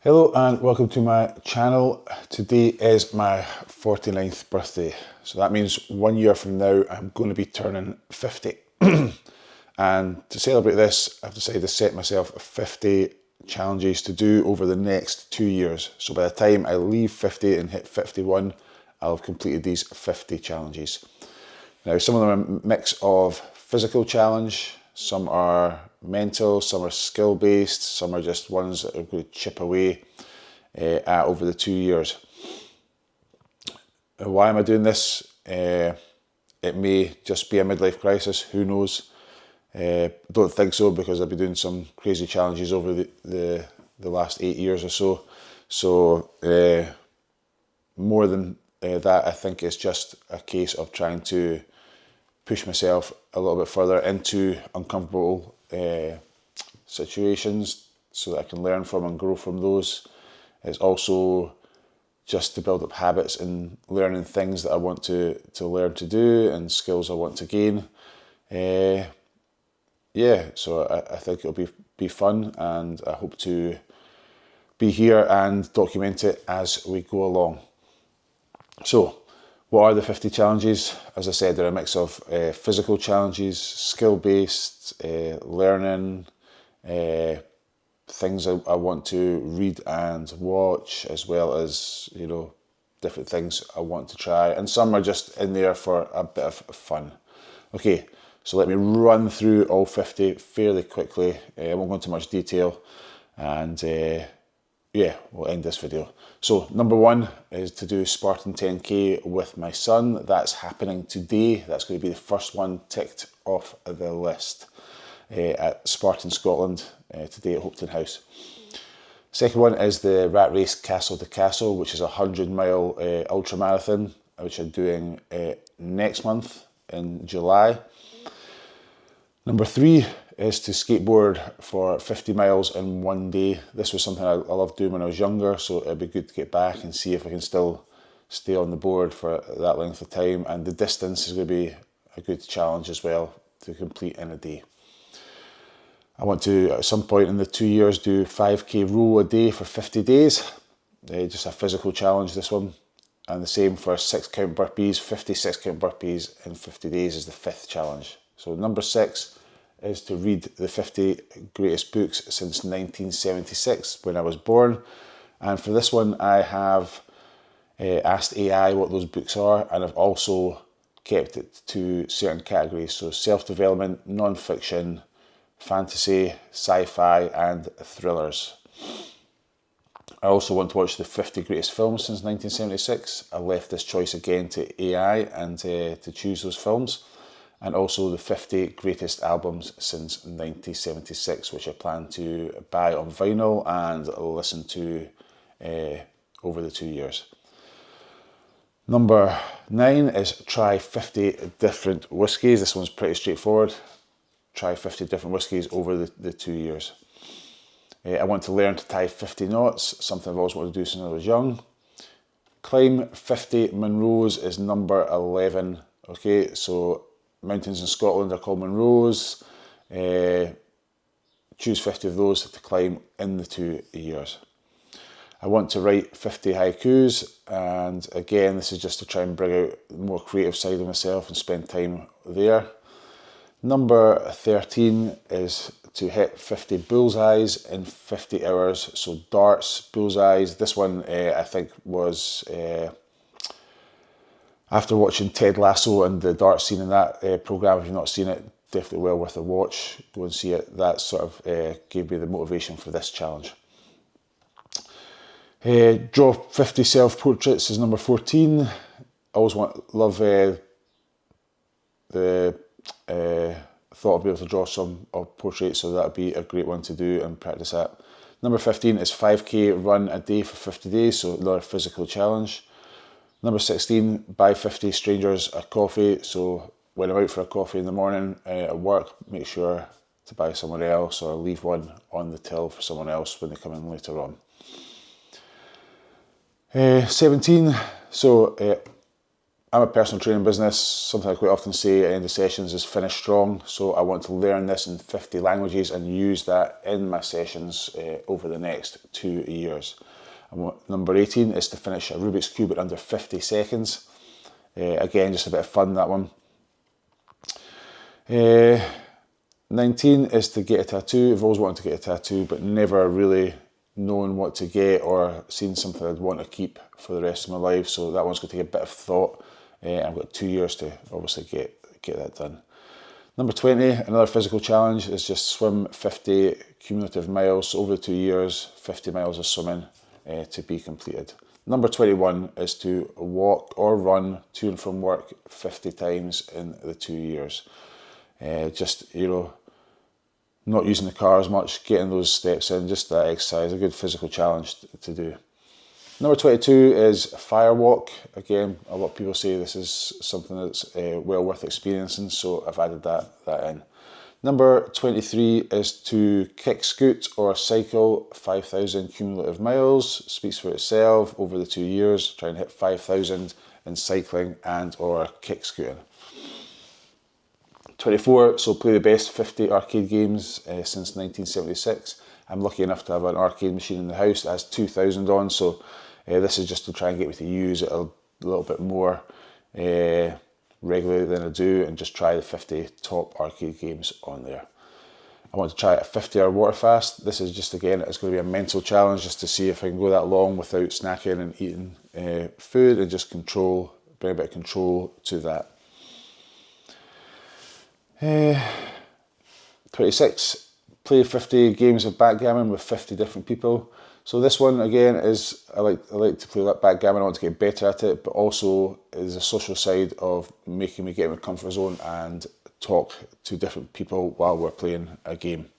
Hello and welcome to my channel. Today is my 49th birthday. So that means 1 year from now I'm going to be turning 50. And to celebrate this, I've decided to set myself 50 challenges to do over the next 2 years. So by the time I leave 50 and hit 51, I'll have completed these 50 challenges. Now some of them are a mix of physical challenge, some are mental, some are skill based, some are just ones that are going to chip away at over the 2 years. Why am I doing this? It may just be a midlife crisis, who knows? I don't think so, because I've been doing some crazy challenges over the last 8 years or so. So more than that, I think it's just a case of trying to push myself a little bit further into uncomfortable situations so that I can learn from and grow from those. It's also just to build up habits and learning things that I want to learn to do and skills I want to gain. So I think it'll be fun, and I hope to be here and document it as we go along. So, what are the 50 challenges? As I said, they're a mix of physical challenges, skill-based, learning, things I want to read and watch, as well as, different things I want to try. And some are just in there for a bit of fun. Okay, so let me run through all 50 fairly quickly. I won't go into much detail, and we'll end this video. So number 1 is to do Spartan 10K with my son. That's happening today. That's going to be the first one ticked off the list at Spartan, Scotland, today at Hopetoun House. Second one is the rat race Castle to Castle, which is a 100-mile ultra marathon, which I'm doing next month in July. Number 3 is to skateboard for 50 miles in 1 day. This was something I loved doing when I was younger, so it'd be good to get back and see if I can still stay on the board for that length of time. And the distance is going to be a good challenge as well to complete in a day. I want to, at some point in the 2 years, do 5k row a day for 50 days. Just a physical challenge, this one. And the same for 6-count burpees. 50 6-count burpees in 50 days is the 5th challenge. So number 6 is to read the 50 greatest books since 1976, when I was born. And for this one, I have asked AI what those books are, and I've also kept it to certain categories. So self-development, non-fiction, fantasy, sci-fi, and thrillers. I also want to watch the 50 greatest films since 1976. I left this choice again to AI and to choose those films. And also the 50 greatest albums since 1976, which I plan to buy on vinyl and listen to over the 2 years. Number 9 is try 50 different whiskies. This one's pretty straightforward. Try 50 different whiskies over the 2 years. I want to learn to tie 50 knots, something I've always wanted to do since I was young. Climb 50 Munros is number 11. Okay, so mountains in Scotland are called Munros. Choose 50 of those to climb in the 2 years. I want to write 50 haikus, and again, this is just to try and bring out the more creative side of myself and spend time there. Number 13 is to hit 50 bullseyes in 50 hours. So darts, bullseyes. This one I think was after watching Ted Lasso and the dart scene in that programme. If you've not seen it, definitely well worth a watch. Go and see it. That sort of gave me the motivation for this challenge. Draw 50 self-portraits is number 14. I always love the thought of being able to draw some portraits, so that would be a great one to do and practice at. Number 15 is 5k run a day for 50 days, so another physical challenge. Number 16, buy 50 strangers a coffee. So when I'm out for a coffee in the morning at work, make sure to buy someone else or leave one on the till for someone else when they come in later on. 17, so I'm a personal training business. Something I quite often say at the end of sessions is finish strong. So I want to learn this in 50 languages and use that in my sessions over the next 2 years. And number 18 is to finish a Rubik's Cube in under 50 seconds. Again, just a bit of fun, that one. 19 is to get a tattoo. I've always wanted to get a tattoo, but never really known what to get or seen something I'd want to keep for the rest of my life. So that one's going to take a bit of thought. I've got 2 years to obviously get that done. Number 20, another physical challenge, is just swim 50 cumulative miles. So over the 2 years, 50 miles of swimming to be completed. Number 21 is to walk or run to and from work 50 times in the 2 years. Just, not using the car as much, getting those steps in, just that exercise, a good physical challenge to do. Number 22 is fire walk. Again, a lot of people say this is something that's well worth experiencing, so I've added that in. Number 23 is to kick scoot or cycle 5,000 cumulative miles. Speaks for itself. Over the 2 years, try and hit 5,000 in cycling and or kick scooting. 24, so play the best 50 arcade games since 1976. I'm lucky enough to have an arcade machine in the house that has 2,000 on, so this is just to try and get me to use it a little bit more regularly than I do, and just try the 50 top arcade games on there. I want to try a 50-hour water fast. This is just, again, it's going to be a mental challenge just to see if I can go that long without snacking and eating food, and just bring a bit of control to that. 26, play 50 games of backgammon with 50 different people. So this one, again, is I like to play that backgammon. I want to get better at it, but also is a social side of making me get in my comfort zone and talk to different people while we're playing a game.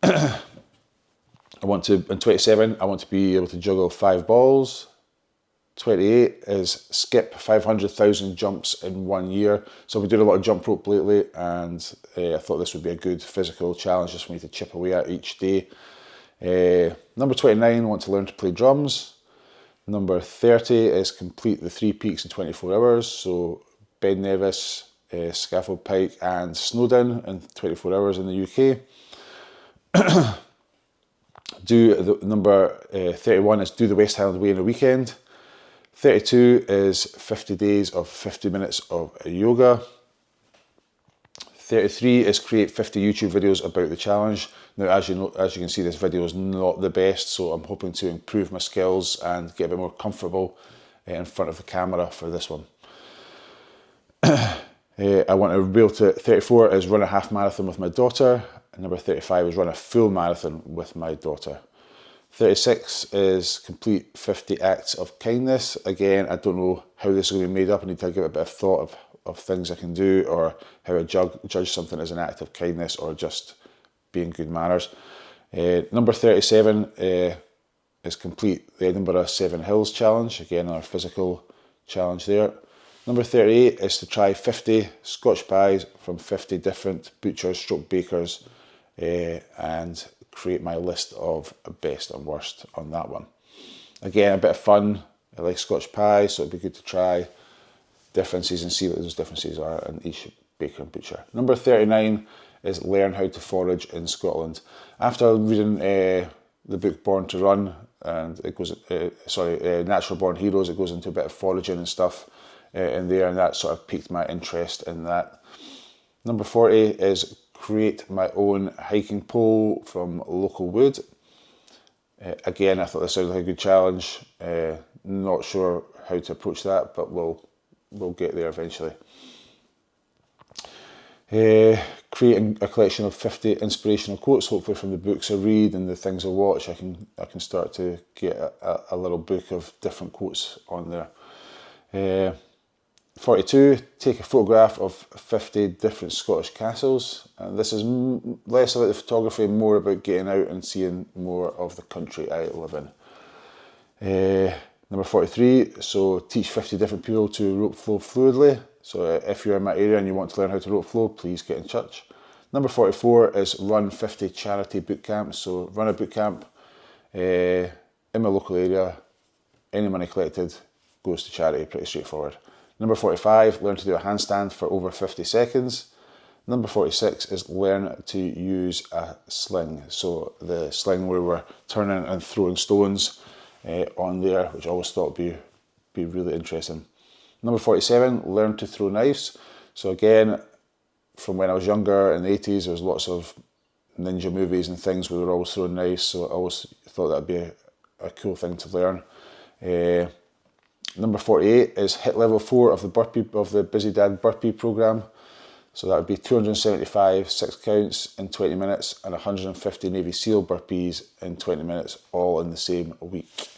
In 27, I want to be able to juggle 5 balls. 28 is skip 500,000 jumps in 1 year. So I've been doing a lot of jump rope lately, and I thought this would be a good physical challenge just for me to chip away at each day. Number 29, I want to learn to play drums. Number 30 is complete the 3 peaks in 24 hours. So Ben Nevis, Scaffold Pike and Snowdown in 24 hours in the UK. Number 31 is do the West Highland Way in a weekend. 32 is 50 days of 50 minutes of yoga. 33 is create 50 YouTube videos about the challenge. Now, as you can see, this video is not the best, so I'm hoping to improve my skills and get a bit more comfortable in front of the camera for this one. I want to be able to, 34 is run a half marathon with my daughter. And number 35 is run a full marathon with my daughter. 36 is complete 50 acts of kindness. Again, I don't know how this is going to be made up. I need to give it a bit of thought of things I can do, or how I judge something as an act of kindness or just being good manners. Number 37 is complete the Edinburgh 7 Hills Challenge. Again, our physical challenge there. Number 38 is to try 50 Scotch pies from 50 different butchers stroke bakers and create my list of best and worst on that one. Again, a bit of fun. I like Scotch pie, so it'd be good to try differences and see what those differences are in each baker and butcher. Number 39 is learn how to forage in Scotland. After reading the book Born to Run, and it goes, Natural Born Heroes, it goes into a bit of foraging and stuff in there, and that sort of piqued my interest in that. Number 40 is create my own hiking pole from local wood. Again, I thought this sounded like a good challenge. Not sure how to approach that, but we'll get there eventually. Creating a collection of 50 inspirational quotes, hopefully from the books I read and the things I watch. I can start to get a little book of different quotes on there. 42, take a photograph of 50 different Scottish castles. And this is less about the photography, more about getting out and seeing more of the country I live in. Number 43, so teach 50 different people to rope flow fluidly. So if you're in my area and you want to learn how to rope flow, please get in touch. Number 44 is run 50 charity boot camps. So run a boot camp in my local area. Any money collected goes to charity, pretty straightforward. Number 45, learn to do a handstand for over 50 seconds. Number 46 is learn to use a sling. So the sling where we're turning and throwing stones on there, which I always thought would be really interesting. Number 47, learn to throw knives. So again, from when I was younger in the 80s, there was lots of ninja movies and things where they were always throwing knives, so I always thought that'd be a cool thing to learn. Number 48 is hit level 4 of the Busy Dad Burpee program. So that would be 275 6 counts in 20 minutes and 150 Navy SEAL burpees in 20 minutes, all in the same week.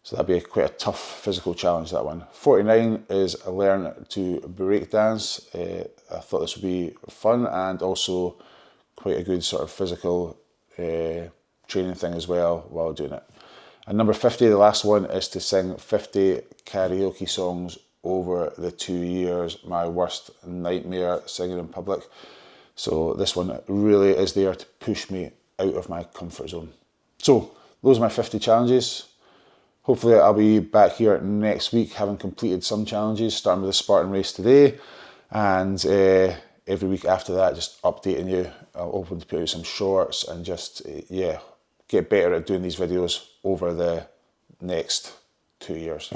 So that'd be quite a tough physical challenge, that one. 49 is a learn to break dance. I thought this would be fun and also quite a good sort of physical training thing as well while doing it. And number 50, the last one, is to sing 50 karaoke songs over the 2 years. My worst nightmare, singing in public. So this one really is there to push me out of my comfort zone. So those are my 50 challenges. Hopefully I'll be back here next week having completed some challenges, starting with the Spartan race today, and every week after that just updating you. I'll open to put out some shorts and just get better at doing these videos over the next 2 years.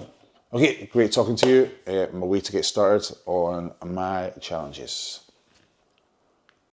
Okay, great talking to you. My way to get started on my challenges.